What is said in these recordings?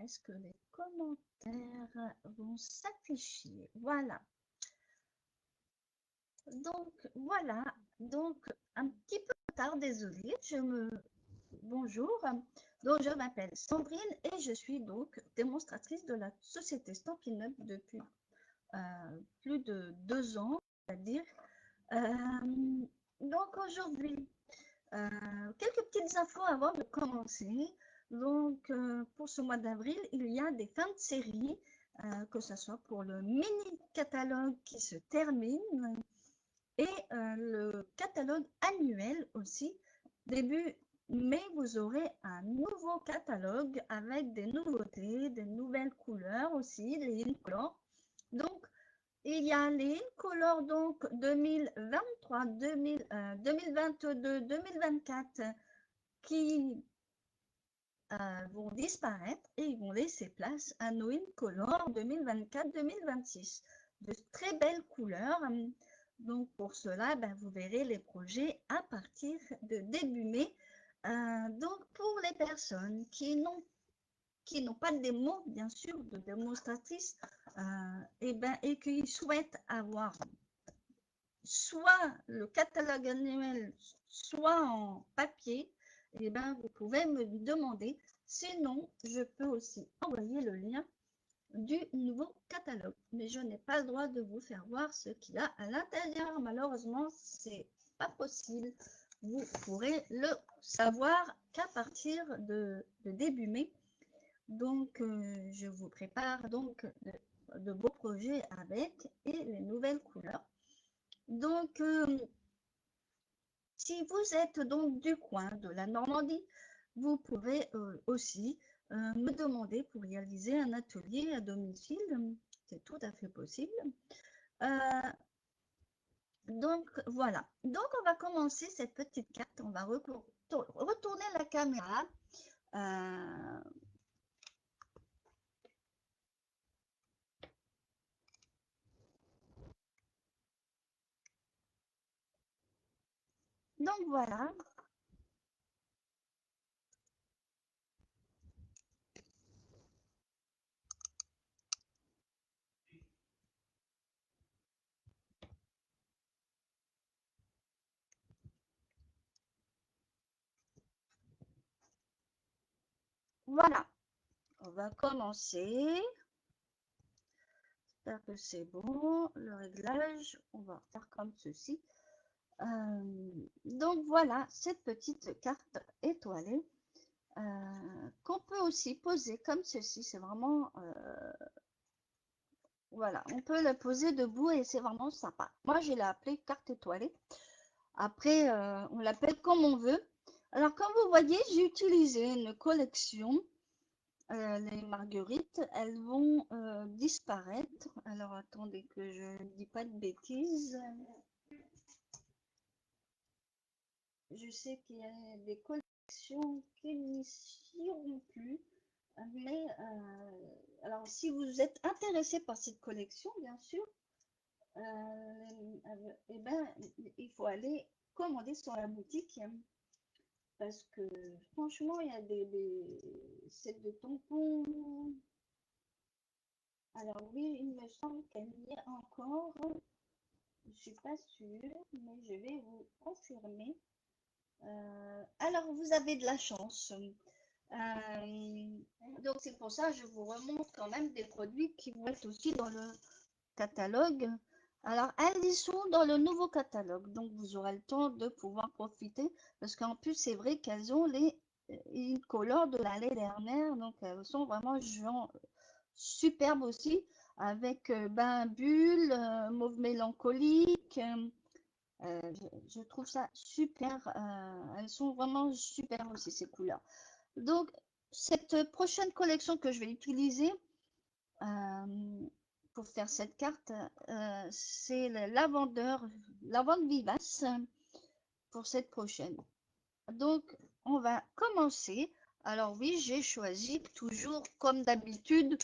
est-ce que les commentaires vont s'afficher? Voilà. Donc, voilà. Donc, un petit peu tard, désolée. Bonjour. Donc, je m'appelle Sandrine et je suis donc démonstratrice de la société Stampin' Up depuis plus de 2 ans, c'est-à-dire. Donc, aujourd'hui, quelques petites infos avant de commencer. Donc, pour ce mois d'avril, il y a des fins de série, que ce soit pour le mini-catalogue qui se termine et le catalogue annuel aussi. Début mai, vous aurez un nouveau catalogue avec des nouveautés, des nouvelles couleurs aussi, les Incolor. Donc, il y a les Incolor donc 2023, 2022, 2024 qui vont disparaître et ils vont laisser place à nos Incolor 2024-2026. De très belles couleurs. Donc pour cela, vous verrez les projets à partir de début mai. Donc pour les personnes qui n'ont pas de démo, bien sûr, de démonstratrice, et qui souhaitent avoir soit le catalogue annuel, soit en papier, vous pouvez me demander. Sinon, je peux aussi envoyer le lien du nouveau catalogue. Mais je n'ai pas le droit de vous faire voir ce qu'il y a à l'intérieur. Malheureusement, c'est pas possible. Vous pourrez le savoir qu'à partir de début mai. Donc, je vous prépare donc de beaux projets avec et les nouvelles couleurs. Donc, si vous êtes donc du coin de la Normandie, vous pourrez aussi me demander pour réaliser un atelier à domicile. C'est tout à fait possible. Donc, voilà. Donc, on va commencer cette petite carte. On va retourner la caméra. Donc, voilà. Voilà. On va commencer. J'espère que c'est bon. Le réglage, on va faire comme ceci. Donc voilà, cette petite carte étoilée qu'on peut aussi poser comme ceci. C'est vraiment, voilà, on peut la poser debout et c'est vraiment sympa. Moi, je l'ai appelée carte étoilée. Après, on l'appelle comme on veut. Alors, comme vous voyez, j'ai utilisé une collection. Les marguerites, elles vont disparaître. Alors, attendez que je ne dis pas de bêtises. Je sais qu'il y a des collections qui n'y seront plus. Mais, alors, si vous êtes intéressé par cette collection, bien sûr, il faut aller commander sur la boutique. Parce que, franchement, il y a des sets de tampons. Alors, oui, il me semble qu'elle y est encore. Je ne suis pas sûre, mais je vais vous confirmer. Alors, vous avez de la chance. Donc, c'est pour ça que je vous remonte quand même des produits qui vont être aussi dans le catalogue. Alors, elles y sont dans le nouveau catalogue. Donc, vous aurez le temps de pouvoir profiter. Parce qu'en plus, c'est vrai qu'elles ont les Incolor de l'année dernière. Donc, elles sont vraiment genre, superbes aussi. Avec bulle, mauve mélancolique. Je trouve ça super. Elles sont vraiment super aussi, ces couleurs. Donc, cette prochaine collection que je vais utiliser pour faire cette carte, c'est le lavande vivace pour cette prochaine. Donc, on va commencer. Alors oui, j'ai choisi toujours comme d'habitude.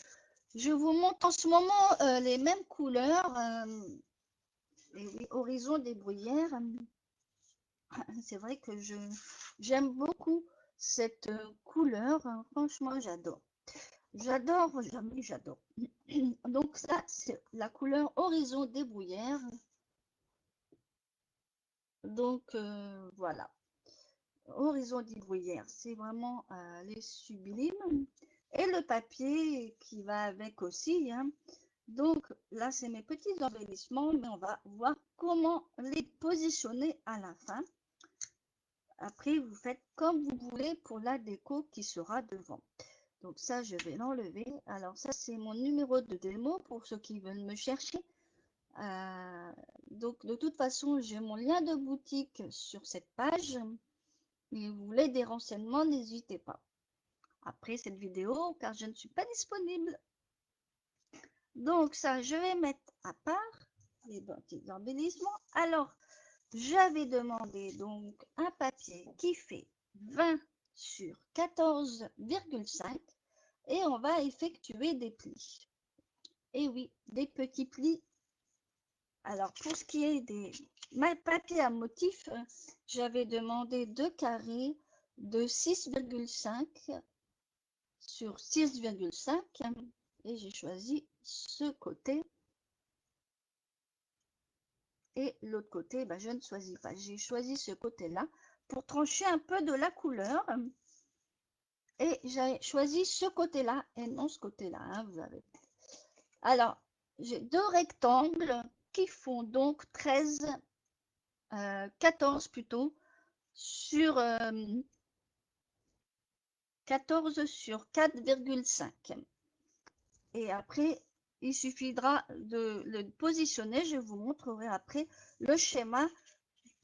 Je vous montre en ce moment les mêmes couleurs. Et oui, Horizon des bruyères. C'est vrai que j'aime beaucoup cette couleur. Franchement, j'adore. J'adore, jamais j'adore. Donc ça, c'est la couleur Horizon des Bruyères. Donc voilà, Horizon des Bruyères, c'est vraiment les sublimes. Et le papier qui va avec aussi, hein. Donc là, c'est mes petits embellissements, mais on va voir comment les positionner à la fin. Après, vous faites comme vous voulez pour la déco qui sera devant. Donc ça, je vais l'enlever. Alors ça, c'est mon numéro de démo pour ceux qui veulent me chercher. Euh, donc de toute façon, j'ai mon lien de boutique sur cette page. Si vous voulez des renseignements, n'hésitez pas. Après cette vidéo, car je ne suis pas disponible. Donc ça, je vais mettre à part les petits embellissements. Alors, j'avais demandé donc un papier qui fait 20 sur 14,5 et on va effectuer des plis. Et oui, des petits plis. Alors, pour ce qui est des papiers à motif, j'avais demandé 2 carrés de 6,5 sur 6,5 et j'ai choisi ce côté. Et l'autre côté, je ne choisis pas. J'ai choisi ce côté-là pour trancher un peu de la couleur. Et j'ai choisi ce côté-là et non ce côté-là. Hein, vous avez. Alors, j'ai deux rectangles qui font donc 14 plutôt, sur 14 sur 4,5. Et après, il suffira de le positionner. Je vous montrerai après le schéma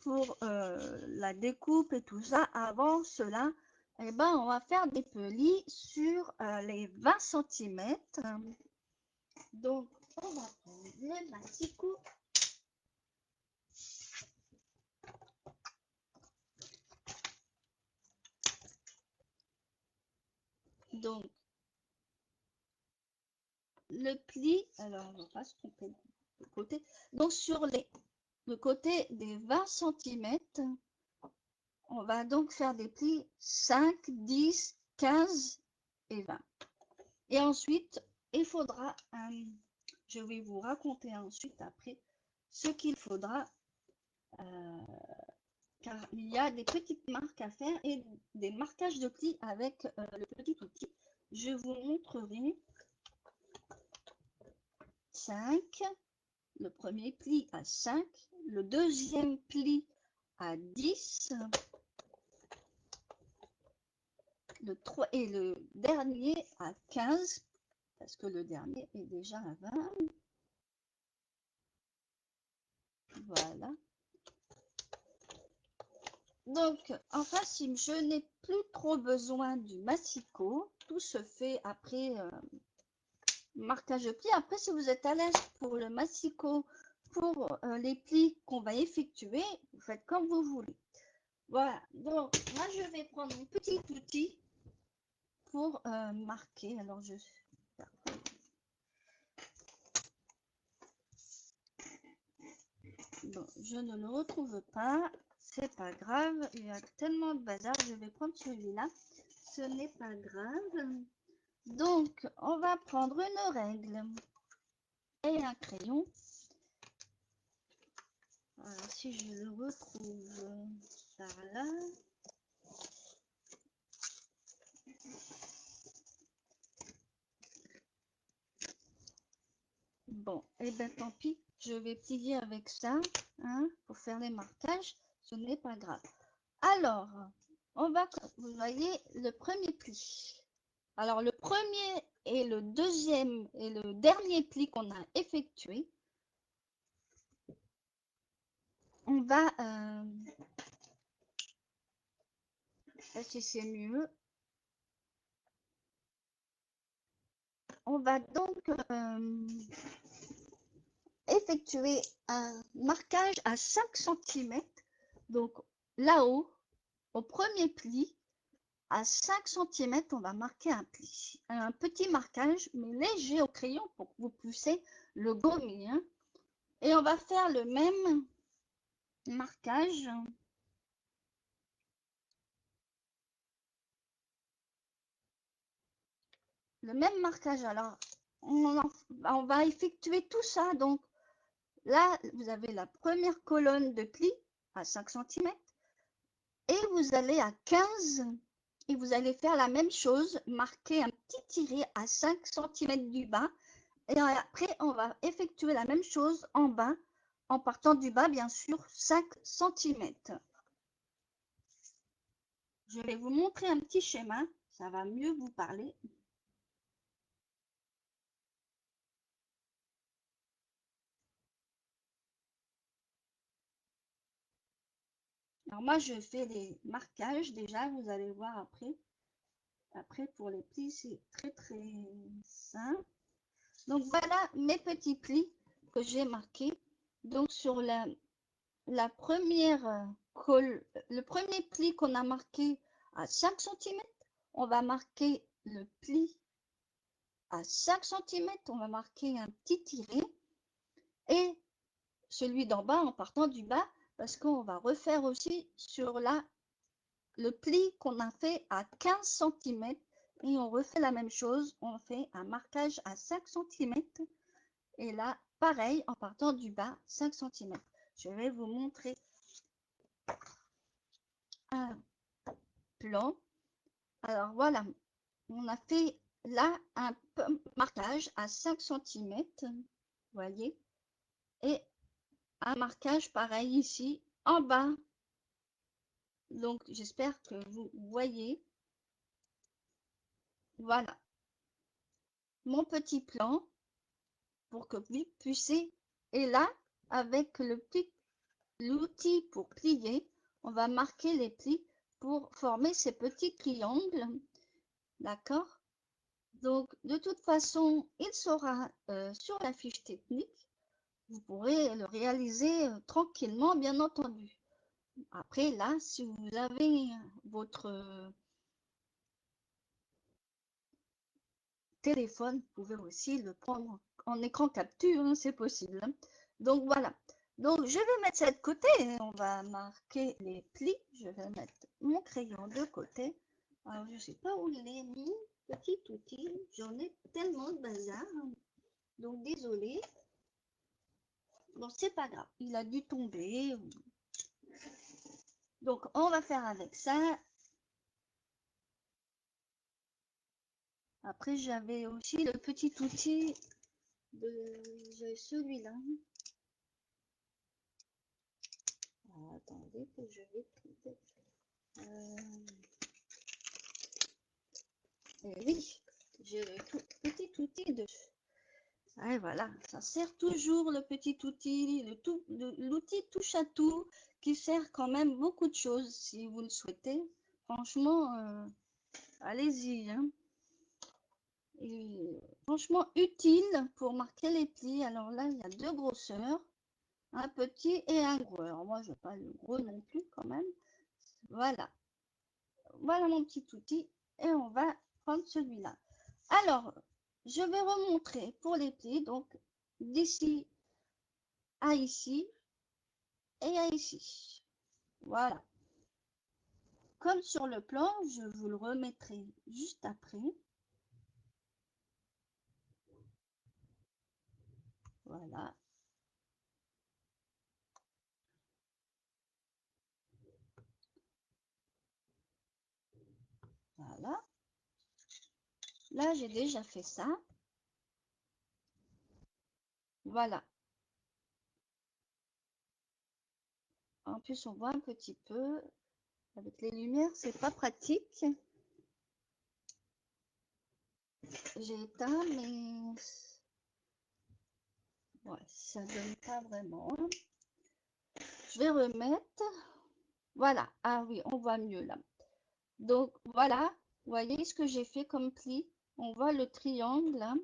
pour la découpe et tout ça. Avant cela, eh ben, on va faire des pelis sur les 20 cm. Donc, on va prendre le massicot. Donc, le pli, alors on va pas se tromper de côté. Donc, sur le côté des 20 cm, on va donc faire des plis 5, 10, 15 et 20. Et ensuite, il faudra, je vais vous raconter ensuite après ce qu'il faudra, car il y a des petites marques à faire et des marquages de plis avec le petit outil. Je vous montrerai 5, le premier pli à 5, le deuxième pli à 10, et le dernier à 15, parce que le dernier est déjà à 20. Voilà. Donc, en principe, je n'ai plus trop besoin du massicot. Tout se fait après marquage de pli. Après, si vous êtes à l'aise pour le massicot, pour les plis qu'on va effectuer, vous faites comme vous voulez. Voilà. Donc, moi, je vais prendre mon petit outil pour marquer. Alors, bon, je ne le retrouve pas. C'est pas grave. Il y a tellement de bazar. Je vais prendre celui-là. Ce n'est pas grave. Donc, on va prendre une règle et un crayon. Alors, si je le retrouve par là. Bon, et bien tant pis, je vais plier avec ça, hein, pour faire les marquages, ce n'est pas grave. Alors, on va, vous voyez, le premier pli. Alors, le premier et le deuxième et le dernier pli qu'on a effectué, on va, si c'est mieux, on va donc effectuer un marquage à 5 cm, donc là-haut, au premier pli, à 5 cm, on va marquer un pli. Un petit marquage, mais léger au crayon pour que vous puissiez le gommer. Hein. Et on va faire le même marquage. le même marquage. Alors, on va effectuer tout ça. Donc, là, vous avez la première colonne de pli à 5 cm et vous allez à 15 et vous allez faire la même chose, marquer un petit tiret à 5 cm du bas et après, on va effectuer la même chose en bas en partant du bas, bien sûr, 5 cm. Je vais vous montrer un petit schéma, ça va mieux vous parler. Alors moi, je fais les marquages déjà, vous allez voir après. Après, pour les plis, c'est très très simple. Donc voilà mes petits plis que j'ai marqués. Donc sur la première colle, le premier pli qu'on a marqué à 5 cm, on va marquer le pli à 5 cm, on va marquer un petit tiret et celui d'en bas en partant du bas parce qu'on va refaire aussi sur le pli qu'on a fait à 15 cm et on refait la même chose, on fait un marquage à 5 cm et là pareil en partant du bas 5 cm. Je vais vous montrer un plan. Alors voilà, on a fait là un marquage à 5 cm, vous voyez, et un marquage pareil ici en bas. Donc j'espère que vous voyez. Voilà mon petit plan pour que vous puissiez. Et là, avec l'outil pour plier, on va marquer les plis pour former ces petits triangles. D'accord? Donc, de toute façon, il sera sur la fiche technique. Vous pourrez le réaliser tranquillement, bien entendu. Après, là, si vous avez votre téléphone, vous pouvez aussi le prendre en écran capture, hein, c'est possible. Hein. Donc, voilà. Donc, je vais mettre ça de côté. On va marquer les plis. Je vais mettre mon crayon de côté. Alors, je ne sais pas où il est mis, petit outil. J'en ai tellement de bazar. Donc, désolé. Bon, c'est pas grave. Il a dû tomber. Donc, on va faire avec ça. Après, j'avais aussi le petit outil de celui-là. Attendez que je vais trouver. Oui, j'ai le petit outil de... Et voilà, ça sert toujours le petit outil, l'outil touche à tout, qui sert quand même beaucoup de choses si vous le souhaitez. Franchement, allez-y. Hein. Et, franchement utile pour marquer les plis. Alors là, il y a deux grosseurs, un petit et un gros. Alors moi, je n'ai pas le gros non plus quand même. Voilà. Voilà mon petit outil et on va prendre celui-là. Alors, je vais remontrer pour les plis, donc d'ici à ici et à ici. Voilà. Comme sur le plan, je vous le remettrai juste après. Voilà. Voilà. Là, j'ai déjà fait ça. Voilà. En plus, on voit un petit peu. Avec les lumières, c'est pas pratique. J'ai éteint, mais ouais, ça donne pas vraiment. Je vais remettre. Voilà. Ah oui, on voit mieux là. Donc voilà, vous voyez ce que j'ai fait comme pli. On voit le triangle hein,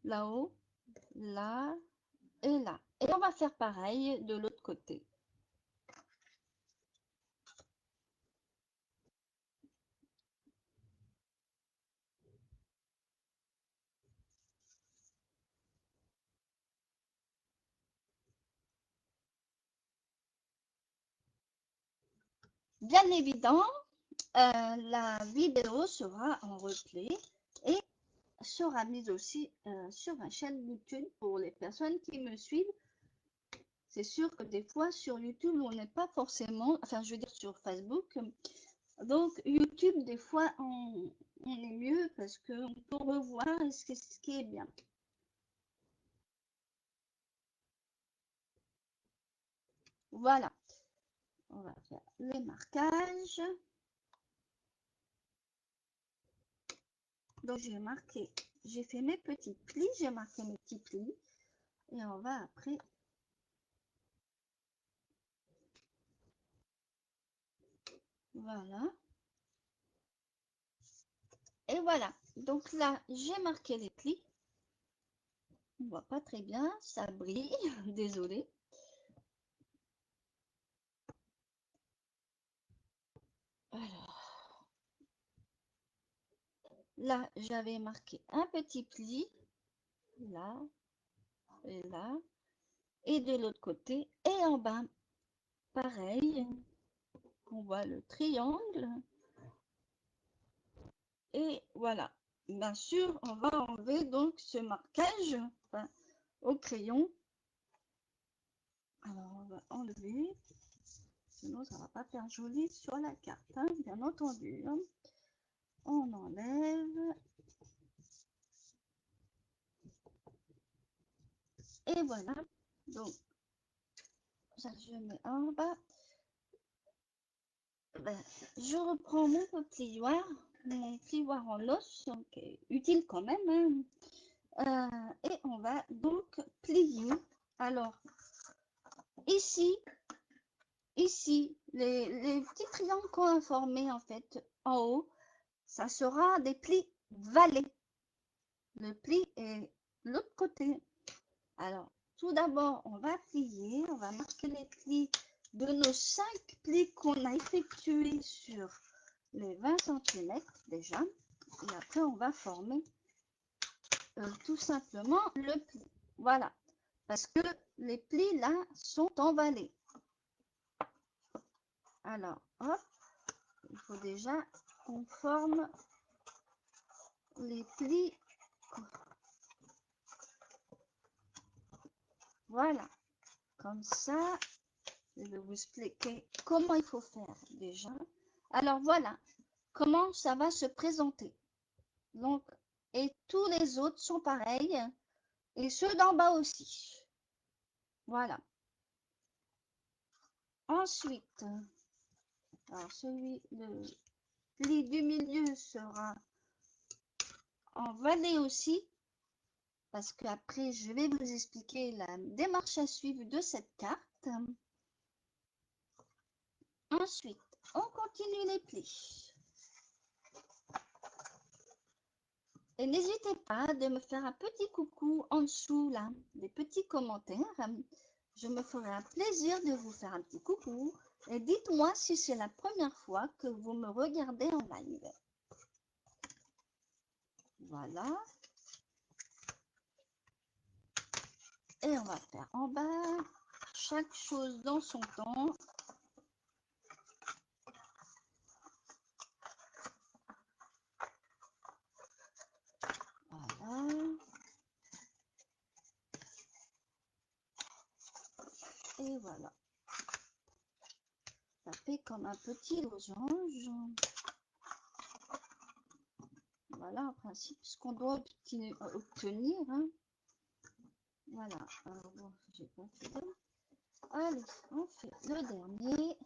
là-haut, là et là. Et on va faire pareil de l'autre côté. Bien évidemment, la vidéo sera en replay et sera mise aussi sur ma chaîne YouTube pour les personnes qui me suivent. C'est sûr que des fois sur YouTube, on n'est pas forcément, enfin je veux dire sur Facebook. Donc YouTube, des fois, on est mieux parce qu'on peut revoir ce qui est bien. Voilà, on va faire les marquages. Donc j'ai marqué, j'ai fait mes petits plis, j'ai marqué mes petits plis. Et on va après voilà. Et voilà. Donc là, j'ai marqué les plis. On voit pas très bien, ça brille. Désolée. Alors, là, j'avais marqué un petit pli. Là, et là. Et de l'autre côté. Et en bas, pareil. On voit le triangle. Et voilà. Bien sûr, on va enlever donc ce marquage enfin, au crayon. Alors, on va enlever. Sinon, ça ne va pas faire joli sur la carte, hein, bien entendu. Hein. On enlève. Et voilà. Donc, ça, je mets en bas. Ben, je reprends mon plioir en os, donc utile quand même. Hein. Et on va donc plier. Alors, ici, les petits triangles qu'on a formés en fait en haut, ça sera des plis vallés. Le pli est l'autre côté. Alors, tout d'abord, on va plier, on va marquer les plis de nos 5 plis qu'on a effectués sur les 20 cm déjà. Et après, on va former tout simplement le pli. Voilà, parce que les plis là sont en vallée. Alors, hop, il faut déjà qu'on forme les plis. Voilà, comme ça, je vais vous expliquer comment il faut faire déjà. Alors voilà, comment ça va se présenter. Donc, et tous les autres sont pareils, et ceux d'en bas aussi. Voilà. Ensuite, alors le pli du milieu sera en vallée aussi, parce qu'après, je vais vous expliquer la démarche à suivre de cette carte. Ensuite, on continue les plis. Et n'hésitez pas de me faire un petit coucou en dessous, là, des petits commentaires. Je me ferai un plaisir de vous faire un petit coucou. Et dites-moi si c'est la première fois que vous me regardez en live. Voilà. Et on va faire en bas, chaque chose dans son temps. Voilà. Et voilà. Ça fait comme un petit losange. Voilà, en principe, ce qu'on doit obtenir. Hein. Voilà. Alors bon, j'ai pas fait. Allez, on fait le dernier.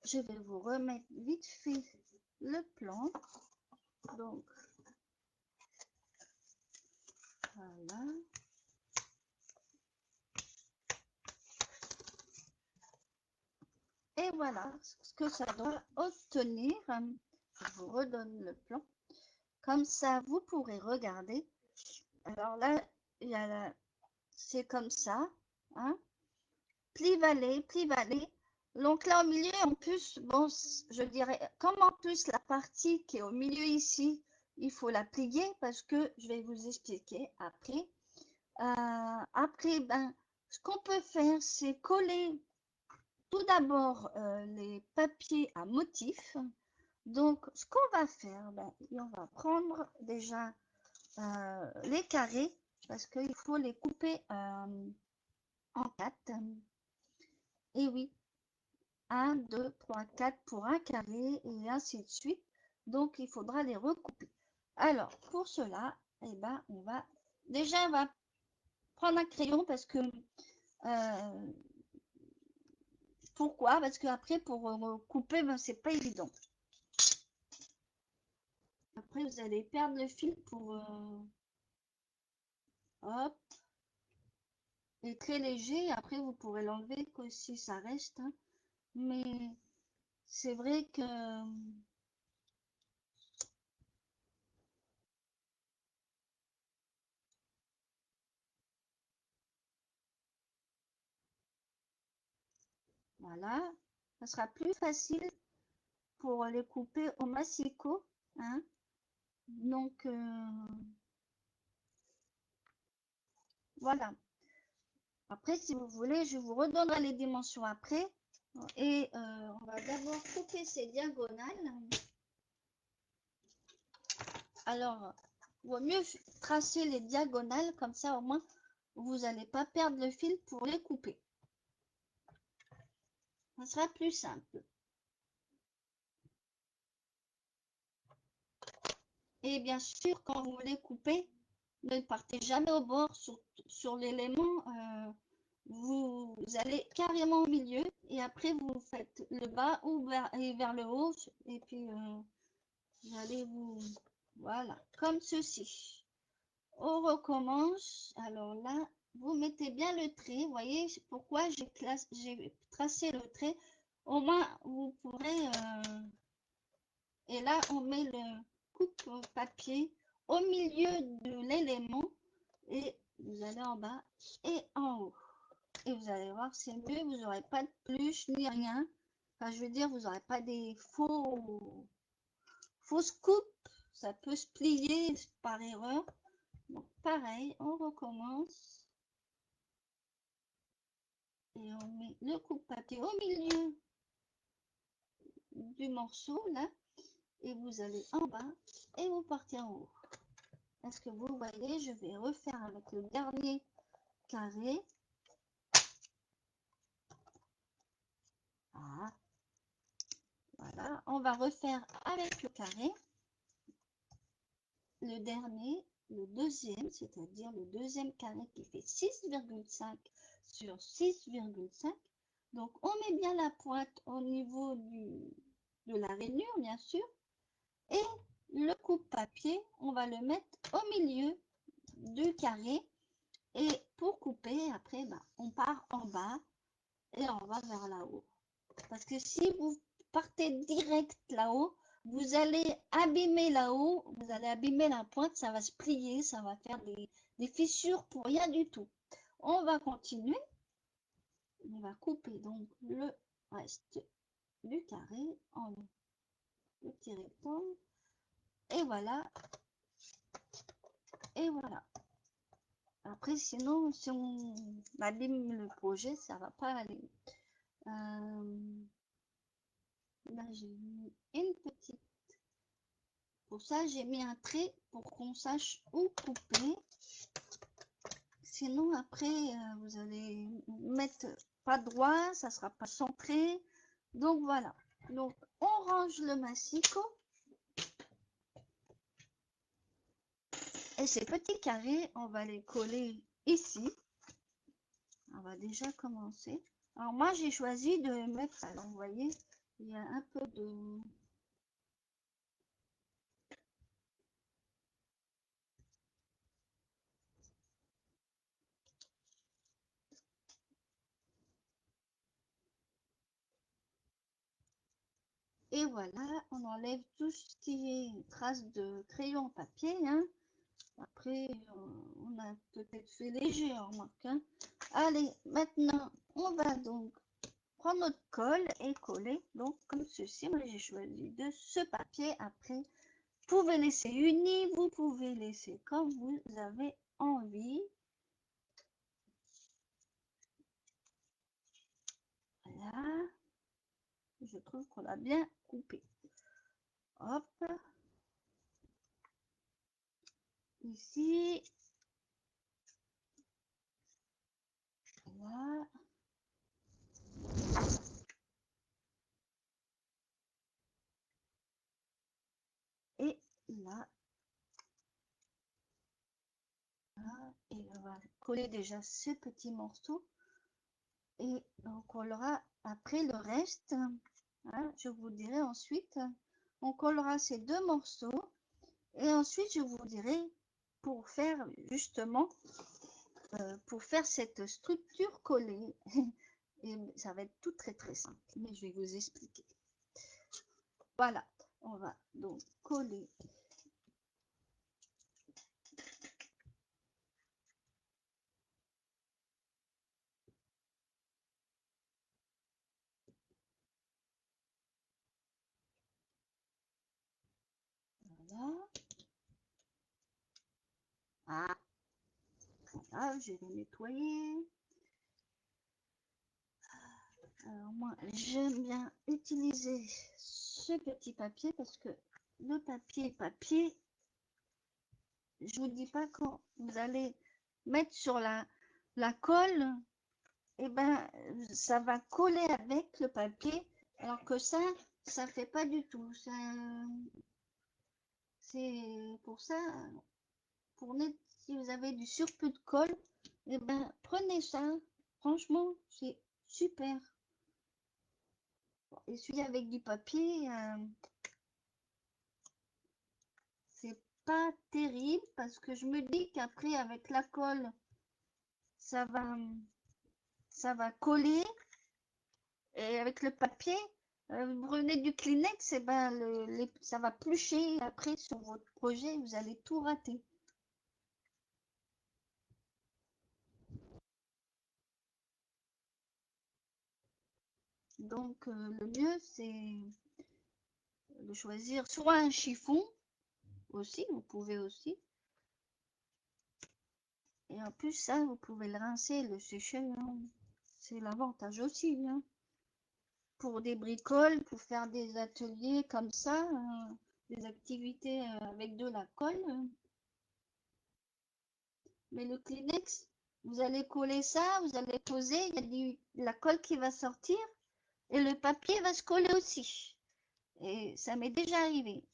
Je vais vous remettre vite fait le plan. Donc, voilà. Et voilà ce que ça doit obtenir. Je vous redonne le plan. Comme ça, vous pourrez regarder. Alors là, il y a c'est comme ça. Hein. Pli-vallée, pli-vallée. Donc là, au milieu, en plus, bon, je dirais, comme en plus la partie qui est au milieu ici, il faut la plier parce que je vais vous expliquer après. Après, ben, ce qu'on peut faire, c'est coller tout d'abord les papiers à motif. Donc, ce qu'on va faire, on va prendre déjà les carrés parce qu'il faut les couper en 4. Et oui, 1, 2, 3, 4 pour un carré et ainsi de suite. Donc, il faudra les recouper. Alors, pour cela, on va déjà, on va prendre un crayon parce que pourquoi? Parce que après, pour couper, c'est pas évident. Après, vous allez perdre le fil pour hop, et très léger. Après, vous pourrez l'enlever que si ça reste. Hein. Mais c'est vrai que voilà, ça sera plus facile pour les couper au massicot. Hein. Donc, voilà. Après, si vous voulez, je vous redonnerai les dimensions après. Et on va d'abord couper ces diagonales. Alors, il vaut mieux tracer les diagonales, comme ça au moins, vous n'allez pas perdre le fil pour les couper. Ça sera plus simple. Et bien sûr, quand vous les coupez, ne partez jamais au bord sur l'élément. Vous allez carrément au milieu et après vous faites le bas ou vers le haut et puis vous allez vous... Voilà, comme ceci. On recommence. Alors là, vous mettez bien le trait. Vous voyez pourquoi j'ai tracé le trait. Au moins, vous pourrez... et là, on met le coupe-papier au milieu de l'élément et vous allez en bas et en haut. Et vous allez voir, c'est mieux, vous n'aurez pas de pluche ni rien. Enfin, je veux dire, vous n'aurez pas des fausses coupes. Ça peut se plier par erreur. Donc, pareil, on recommence. Et on met le coupe-papier au milieu du morceau, là. Et vous allez en bas et vous partez en haut. Est-ce que vous voyez, je vais refaire avec le dernier carré. Ah, voilà, on va refaire avec le carré. Le dernier, le deuxième, c'est-à-dire le deuxième carré qui fait 6,5 sur 6,5. Donc, on met bien la pointe au niveau de la rainure, bien sûr. Et le coupe-papier, on va le mettre au milieu du carré. Et pour couper, après, on part en bas et on va vers là-haut. Parce que si vous partez direct là-haut, vous allez abîmer là-haut, vous allez abîmer la pointe, ça va se plier, ça va faire des fissures pour rien du tout. On va continuer. On va couper donc le reste du carré en petit rectangle. Et voilà. Et voilà. Après, sinon, si on abîme le projet, ça va pas aller. Là, j'ai mis une petite. Pour ça, j'ai mis un trait pour qu'on sache où couper. Sinon, après, vous allez mettre pas droit, ça sera pas centré. Donc, voilà. Donc, on range le massicot. Et ces petits carrés, on va les coller ici. On va déjà commencer. Alors, moi, j'ai choisi de mettre... Alors, vous voyez, il y a un peu de... Et voilà, on enlève tout ce qui est trace de crayon papier. Hein. Après, on a peut-être fait léger, remarque. Hein. Allez, maintenant, on va donc prendre notre colle et coller. Donc, comme ceci, moi j'ai choisi de ce papier. Après, vous pouvez laisser uni, vous pouvez laisser comme vous avez envie. Voilà. Je trouve qu'on a bien coupé. hop, ici, là, et là, et on va coller déjà ce petit morceau et on collera après le reste, hein, je vous dirai ensuite, on collera ces deux morceaux et ensuite je vous dirai pour faire justement, pour faire cette structure collée, et ça va être tout très simple, mais je vais vous expliquer. Voilà, on va donc coller. Voilà. Ah, voilà, je vais nettoyer. Alors moi, j'aime bien utiliser ce petit papier parce que le papier, je vous dis pas quand vous allez mettre sur la colle, et ben ça va coller avec le papier, alors que ça fait pas du tout. C'est pour ça, si vous avez du surplus de colle, et ben prenez ça. Franchement, c'est super. Essuyer avec du papier, c'est pas terrible parce que je me dis qu'après avec la colle, ça va, ça va coller et avec le papier, vous prenez du Kleenex, et ben ça va plucher après sur votre projet, vous allez tout rater. Donc le mieux c'est de choisir soit un chiffon aussi, vous pouvez aussi. Et en plus ça, vous pouvez le rincer, le sécher, hein. C'est l'avantage aussi, hein. Pour des bricoles, pour faire des ateliers comme ça, des activités avec de la colle. Mais le Kleenex, vous allez coller ça, vous allez poser, il y a la colle qui va sortir et le papier va se coller aussi. Et ça m'est déjà arrivé.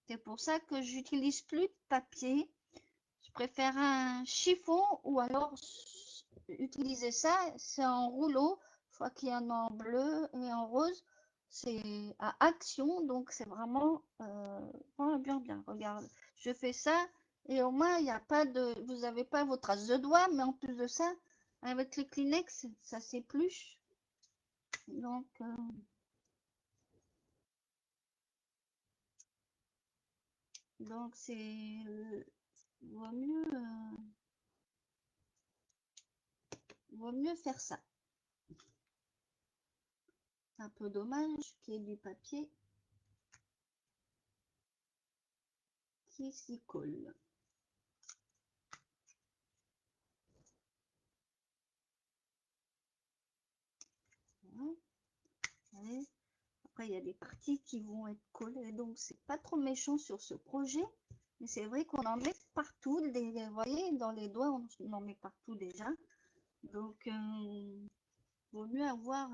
C'est pour ça que j'utilise plus de papier. Je préfère un chiffon ou alors utiliser ça, c'est en rouleau. Je crois qu'il y en a en bleu et en rose. C'est à Action, donc c'est vraiment bien. Regarde, je fais ça et au moins il n'y a pas de, vous n'avez pas vos traces de doigts, mais en plus de ça, avec les Kleenex, ça s'épluche. Donc c'est vaut vaut mieux faire ça. C'est un peu dommage qu'il y ait du papier qui s'y colle. Voilà. Allez. Après, il y a des parties qui vont être collées, donc c'est pas trop méchant sur ce projet. Mais c'est vrai qu'on en met partout. Vous voyez, dans les doigts, on en met partout déjà. Donc, vaut mieux avoir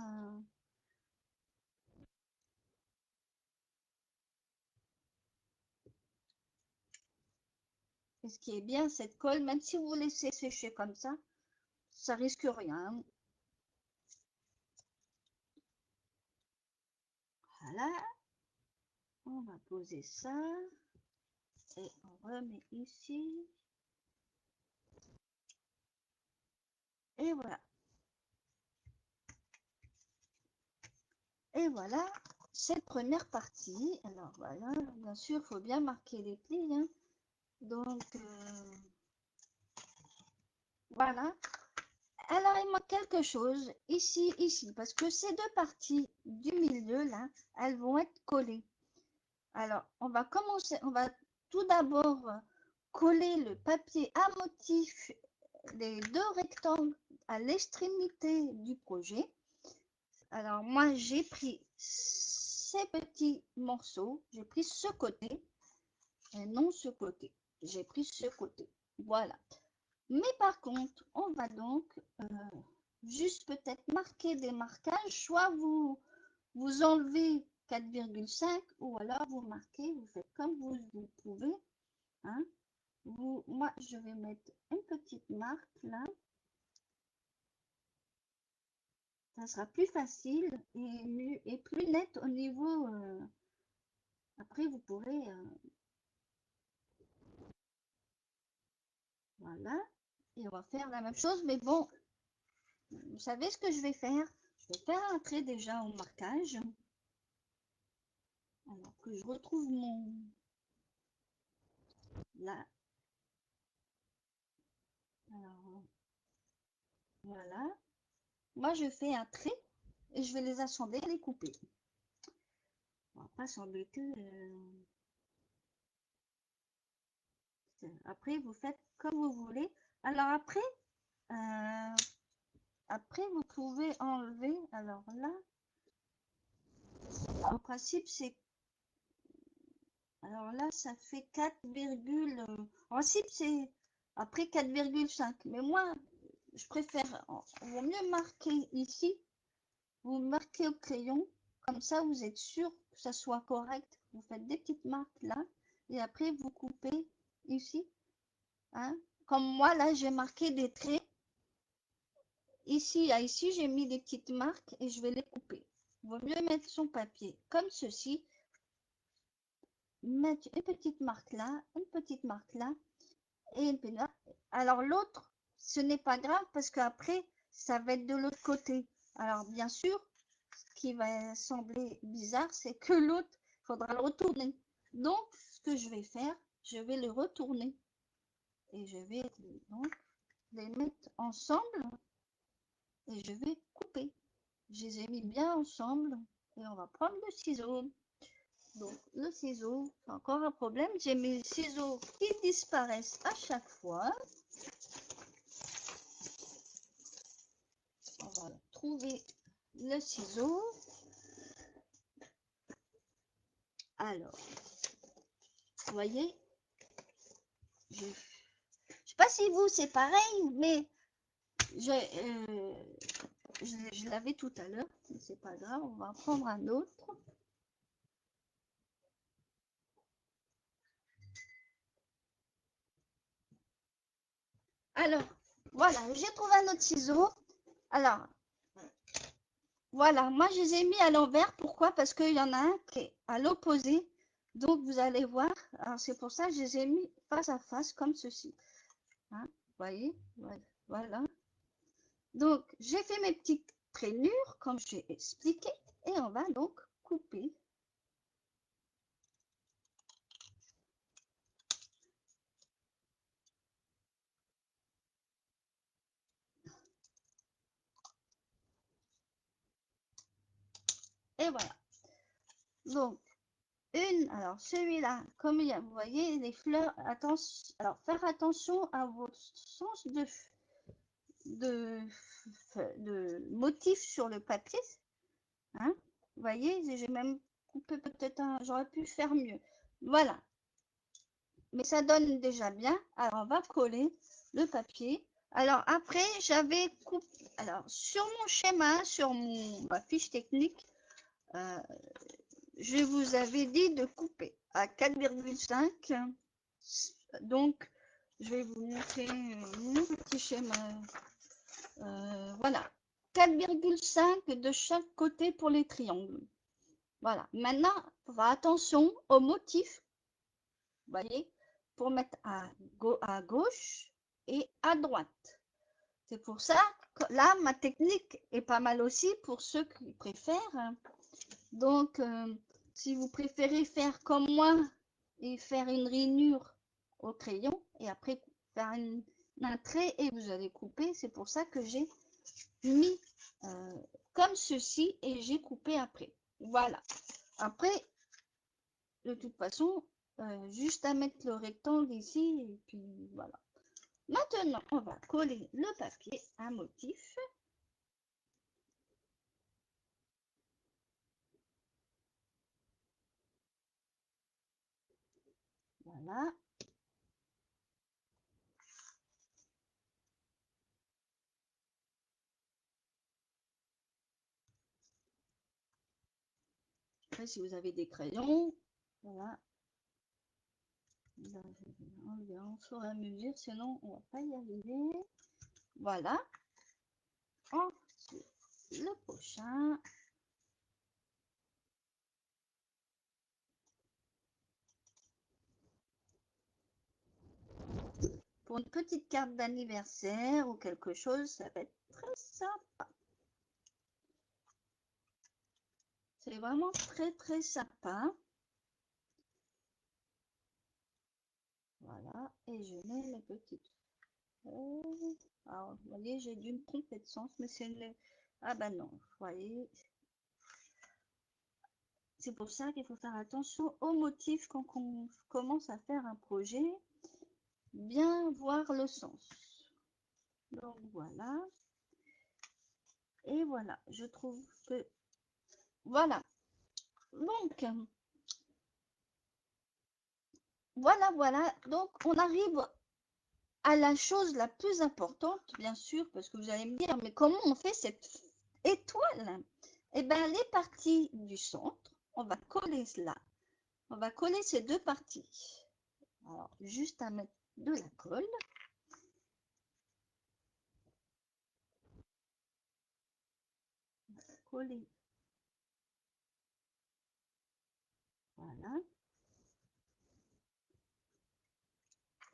Et ce qui est bien, cette colle, même si vous laissez sécher comme ça risque rien. Voilà. On va poser ça. Et on remet ici. Et voilà. Et voilà cette première partie. Alors voilà, bien sûr, il faut bien marquer les plis, hein. Donc voilà. Alors il manque quelque chose ici, parce que ces deux parties du milieu là, elles vont être collées. Alors on va commencer, on va tout d'abord coller le papier à motif, les deux rectangles à l'extrémité du projet. Alors moi j'ai pris ces petits morceaux, j'ai pris ce côté et non ce côté. J'ai pris ce côté. Voilà. Mais par contre, on va donc juste peut-être marquer des marquages. Soit vous enlevez 4,5 ou alors vous marquez, vous faites comme vous pouvez. Hein. Moi, je vais mettre une petite marque là. Ça sera plus facile et plus net au niveau. Après, vous pourrez. Voilà. Et on va faire la même chose. Mais bon, vous savez ce que je vais faire? Je vais faire un trait déjà au marquage. Alors que je retrouve mon. Là. Alors, voilà. Moi, je fais un trait et je vais les assembler, les couper. On va pas s'embêter. Après, vous faites comme vous voulez. Alors après vous pouvez enlever. Alors là, en principe, c'est. Alors là, ça fait 4, en principe, c'est après 4,5. Mais moi, je préfère. Il vaut mieux marquer ici. Vous marquez au crayon. Comme ça, vous êtes sûr que ça soit correct. Vous faites des petites marques là. Et après, vous coupez ici. Hein. Comme moi, là, j'ai marqué des traits. Ici, ici, j'ai mis des petites marques et je vais les couper. Il vaut mieux mettre son papier comme ceci. Mettre une petite marque là, une petite marque là et une petite marque. Alors l'autre, ce n'est pas grave parce qu'après, ça va être de l'autre côté. Alors bien sûr, ce qui va sembler bizarre, c'est que l'autre, il faudra le retourner. Donc, ce que je vais faire, je vais le retourner. Et je vais donc les mettre ensemble et je vais couper. Je les ai mis bien ensemble et on va prendre le ciseau. Donc le ciseau, c'est encore un problème. J'ai mes ciseaux qui disparaissent à chaque fois. On va trouver le ciseau. Alors, vous voyez, je ne sais pas si vous c'est pareil, mais je l'avais tout à l'heure. C'est pas grave, on va en prendre un autre. Alors, voilà, j'ai trouvé un autre ciseau. Alors, voilà, moi je les ai mis à l'envers. Pourquoi? Parce qu'il y en a un qui est à l'opposé. Donc vous allez voir. Alors c'est pour ça que je les ai mis face à face comme ceci. Hein, vous voyez? Voilà. Donc j'ai fait mes petites traînures comme j'ai expliqué. Et on va donc couper. Et voilà. Donc, alors celui-là, comme vous voyez, les fleurs, attention, alors faire attention à votre sens de motif sur le papier. Hein, vous voyez, j'ai même coupé peut-être j'aurais pu faire mieux. Voilà. Mais ça donne déjà bien. Alors, on va coller le papier. Alors, après, j'avais coupé. Alors, sur mon schéma, sur ma fiche technique, je vous avais dit de couper à 4,5. Donc, je vais vous montrer mon petit schéma. Voilà. 4,5 de chaque côté pour les triangles. Voilà. Maintenant, il faut faire attention au motif. Vous voyez, pour mettre à gauche et à droite. C'est pour ça que là, ma technique est pas mal aussi pour ceux qui préfèrent. Donc, si vous préférez faire comme moi et faire une rainure au crayon et après faire un trait et vous allez couper, c'est pour ça que j'ai mis comme ceci et j'ai coupé après. Voilà. Après, de toute façon, juste à mettre le rectangle ici et puis voilà. Maintenant, on va coller le papier à motif. Voilà. Après, si vous avez des crayons, voilà. Je vais enlever en fur et à mesure, sinon on va pas y arriver. Voilà. Ensuite, le prochain. Pour une petite carte d'anniversaire ou quelque chose, ça va être très sympa. C'est vraiment très très sympa. Voilà, et je mets les petites feuilles. Alors, vous voyez, j'ai dû me tromper de sens, mais c'est le... Ah bah non, vous voyez. C'est pour ça qu'il faut faire attention aux motifs quand on commence à faire un projet. Bien voir le sens. Donc voilà. Et voilà, je trouve que... Voilà. Donc, voilà. Donc, on arrive à la chose la plus importante, bien sûr, parce que vous allez me dire, mais comment on fait cette étoile? Eh bien, les parties du centre, on va coller cela. On va coller ces deux parties. Alors, juste à mettre de la colle. On va coller. Voilà.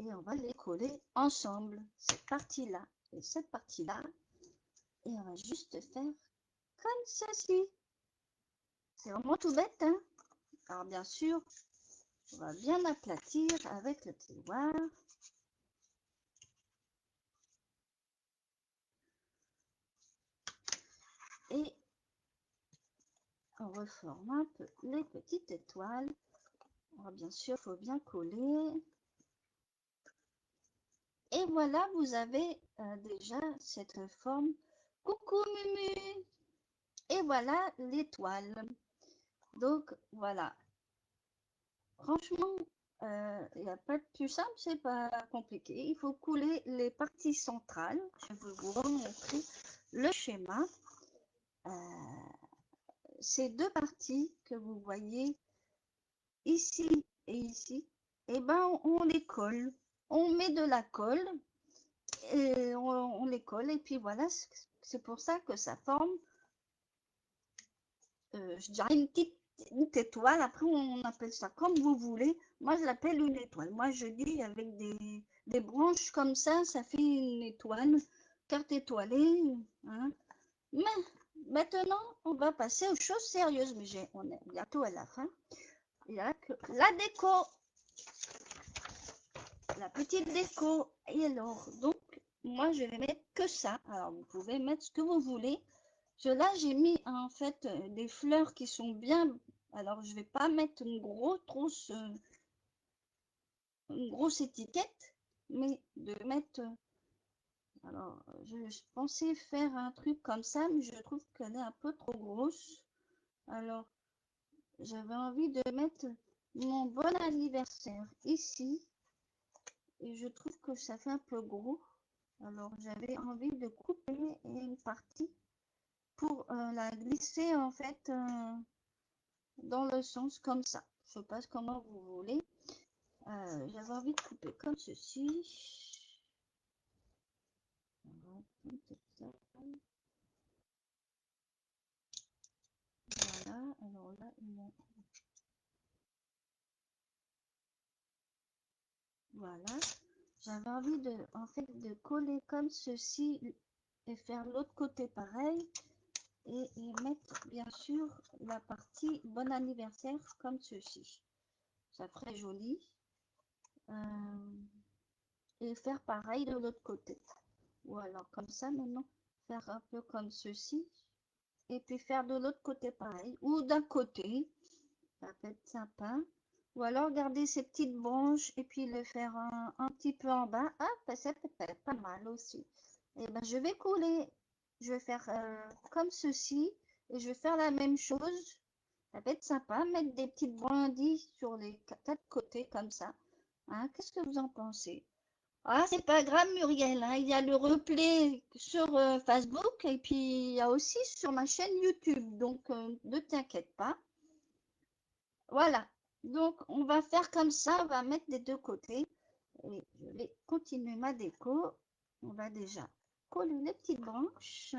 Et on va les coller ensemble, cette partie-là et cette partie-là. Et on va juste faire comme ceci. C'est vraiment tout bête, hein? Alors, bien sûr, on va bien aplatir avec le plioir. Et on reforme un peu les petites étoiles. Alors, bien sûr, il faut bien coller. Et voilà, vous avez déjà cette forme. Coucou Mumu! Et voilà l'étoile. Donc, voilà. Franchement, il n'y a pas de plus simple, c'est pas compliqué. Il faut couler les parties centrales. Je vais vous remontrer le schéma. Ces deux parties que vous voyez ici et ici, et ben on les colle. On met de la colle et on les colle et puis voilà, c'est pour ça que ça forme, je dirais une étoile. Après, on appelle ça comme vous voulez. Moi, je l'appelle une étoile. Moi, je dis avec des branches comme ça fait une étoile, carte étoilée. Hein. Mais maintenant, on va passer aux choses sérieuses. Mais on est bientôt à la fin. Il y a que la déco, la petite déco. Et alors, donc, moi, je vais mettre que ça. Alors, vous pouvez mettre ce que vous voulez. Là, j'ai mis en fait des fleurs qui sont bien. Alors, je vais pas mettre une grosse étiquette, mais de mettre. Alors, je pensais faire un truc comme ça, mais je trouve qu'elle est un peu trop grosse. Alors, j'avais envie de mettre mon bon anniversaire ici, et je trouve que ça fait un peu gros. Alors, j'avais envie de couper une partie pour la glisser en fait. Dans le sens comme ça. Je ne sais pas comment vous voulez. J'avais envie de couper comme ceci. Voilà, alors là, voilà. J'avais envie en fait, de coller comme ceci et faire l'autre côté pareil. Et mettre bien sûr la partie bon anniversaire comme ceci. Ça ferait joli. Et faire pareil de l'autre côté. Ou alors comme ça maintenant, faire un peu comme ceci. Et puis faire de l'autre côté pareil. Ou d'un côté, ça peut être sympa. Ou alors garder ces petites branches et puis le faire un petit peu en bas. Ah, bah, ça peut être pas mal aussi. Et ben je vais couler. Je vais faire comme ceci. Et je vais faire la même chose. Ça peut être sympa. Mettre des petites brindilles sur les quatre côtés comme ça. Hein, qu'est-ce que vous en pensez? Ah, c'est pas grave, Muriel, hein, il y a le replay sur Facebook et puis il y a aussi sur ma chaîne YouTube, donc ne t'inquiète pas. Voilà, donc on va faire comme ça, on va mettre des deux côtés et je vais continuer ma déco. On va déjà coller les petites branches.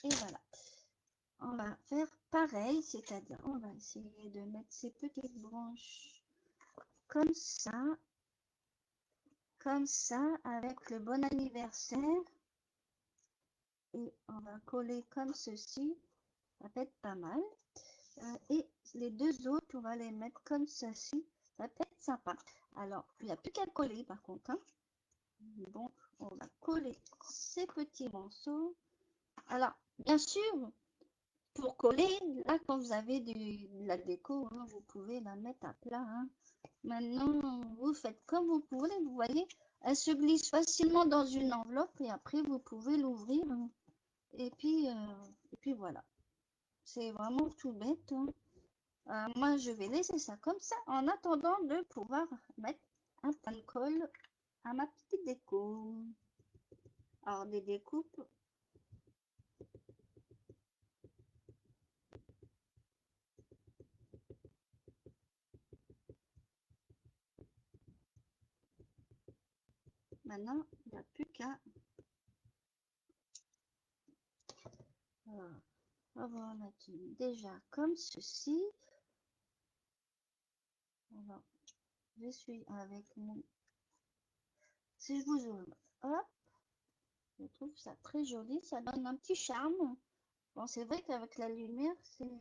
Et voilà. On va faire pareil, c'est-à-dire on va essayer de mettre ces petites branches comme ça, avec le bon anniversaire. Et on va coller comme ceci, ça va être pas mal. Et les deux autres, on va les mettre comme ceci, ça peut être sympa. Alors, il n'y a plus qu'à coller par contre, hein. Donc, on va coller ces petits morceaux. Alors, bien sûr, pour coller, là, quand vous avez de la déco, hein, vous pouvez la mettre à plat, hein. Maintenant, vous faites comme vous pouvez, vous voyez, elle se glisse facilement dans une enveloppe et après, vous pouvez l'ouvrir, hein. Et puis voilà. C'est vraiment tout bête, hein. Moi, je vais laisser ça comme ça en attendant de pouvoir mettre un pan de colle à ma petite déco. Alors, des découpes. Maintenant, il n'y a plus qu'à... Voilà. On va mettre déjà comme ceci. Alors, je suis avec mon... Si je vous ouvre, hop, je trouve ça très joli. Ça donne un petit charme. Bon, c'est vrai qu'avec la lumière, c'est...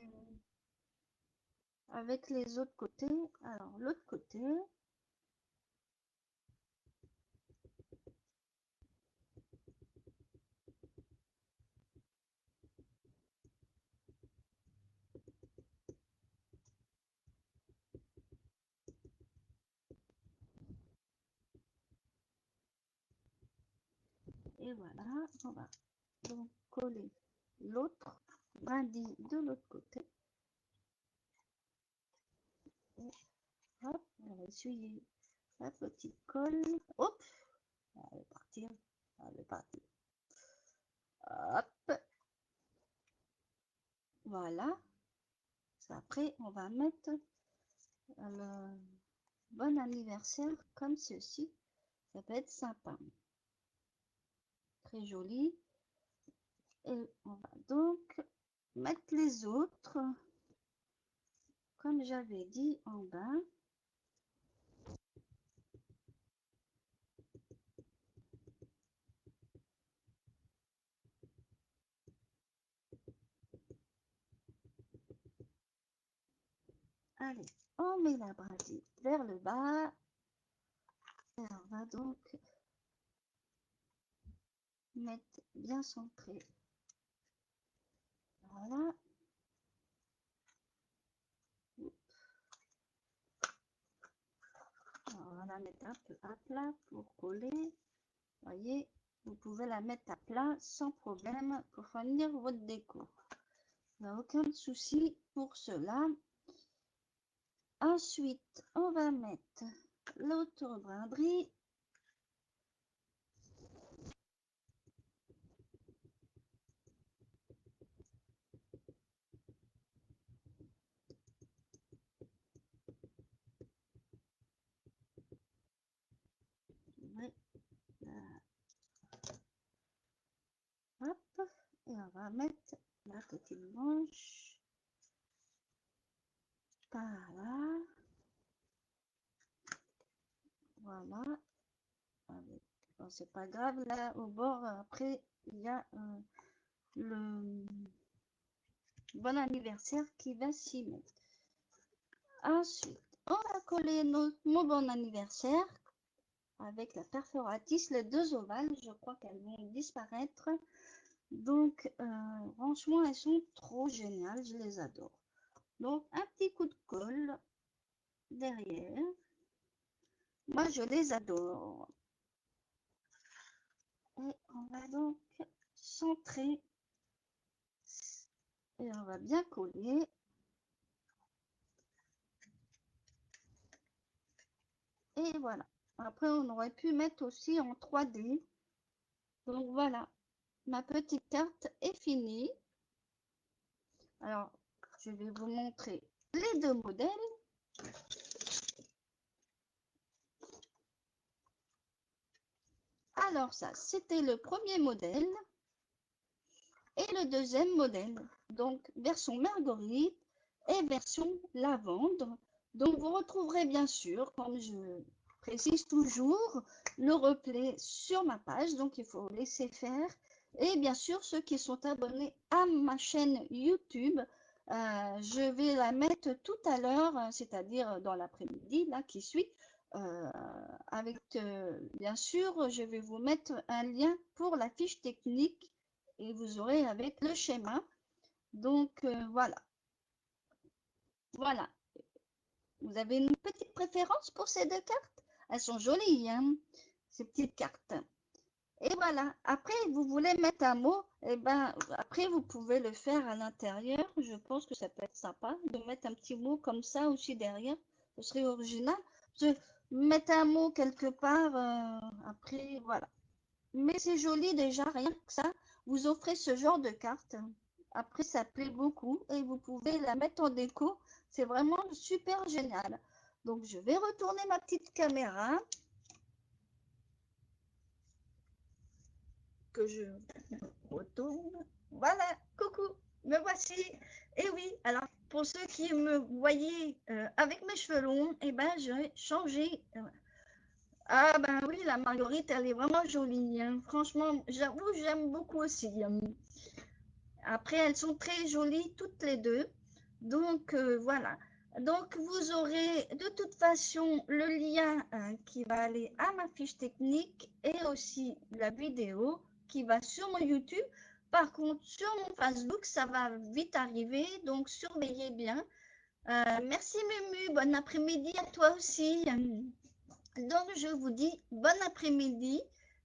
Avec les autres côtés. Alors, l'autre côté. Et voilà, on va donc coller l'autre brindille de l'autre côté. Et hop, on va essuyer la petite colle. Hop, elle va partir. Elle va partir. Hop, voilà. Après, on va mettre le bon anniversaire comme ceci. Ça peut être sympa. Très joli. Et on va donc mettre les autres, comme j'avais dit en bas. Allez, on met la brindille vers le bas. Et on va donc mettre bien centré. Voilà. Alors, on va la mettre un peu à plat pour coller. Voyez, vous pouvez la mettre à plat sans problème pour fournir votre déco. Il n'y a aucun souci pour cela. Ensuite, on va mettre l'autre broderie. Hop, et on va mettre la petite branche par là. Voilà. Bon, c'est pas grave, là au bord, après, il y a le bon anniversaire qui va s'y mettre. Ensuite, on va coller mon bon anniversaire avec la perforatrice, les deux ovales, je crois qu'elles vont disparaître. Donc, franchement, elles sont trop géniales, je les adore. Donc, un petit coup de colle derrière. Moi, je les adore. Et on va donc centrer et on va bien coller. Et voilà. Après, on aurait pu mettre aussi en 3D. Donc voilà, ma petite carte est finie. Alors, je vais vous montrer les deux modèles. Alors ça, c'était le premier modèle et le deuxième modèle. Donc, version marguerite et version lavande. Donc, vous retrouverez bien sûr, comme je précise toujours, le replay sur ma page. Donc, il faut laisser faire. Et bien sûr, ceux qui sont abonnés à ma chaîne YouTube, je vais la mettre tout à l'heure, c'est-à-dire dans l'après-midi, là, qui suit. Avec, bien sûr, je vais vous mettre un lien pour la fiche technique et vous aurez avec le schéma. Donc, voilà. Voilà. Vous avez une petite préférence pour ces deux cartes? Elles sont jolies, hein, ces petites cartes. Et voilà. Après, vous voulez mettre un mot, et ben, après, vous pouvez le faire à l'intérieur. Je pense que ça peut être sympa de mettre un petit mot comme ça aussi derrière. Ce serait original. Mettre un mot quelque part, après, voilà. Mais c'est joli déjà, rien que ça. Vous offrez ce genre de carte. Après, ça plaît beaucoup et vous pouvez la mettre en déco. C'est vraiment super génial. Donc, je vais retourner ma petite caméra que je retourne. Voilà, coucou, me voici. Et oui, alors pour ceux qui me voyaient avec mes cheveux longs, eh ben, j'ai changé. Ah ben oui, la marguerite, elle est vraiment jolie, hein. Franchement, j'avoue, j'aime beaucoup aussi. Après, elles sont très jolies toutes les deux. Donc, voilà. Donc, vous aurez de toute façon le lien qui va aller à ma fiche technique et aussi la vidéo qui va sur mon YouTube. Par contre, sur mon Facebook, ça va vite arriver. Donc, surveillez bien. Merci Mumu. Bon après-midi à toi aussi. Donc, je vous dis bon après-midi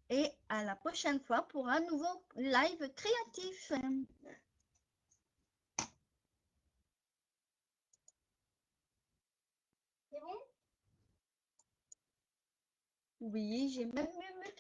et à la prochaine fois pour un nouveau live créatif. C'est bon? Oui, j'ai même Mumu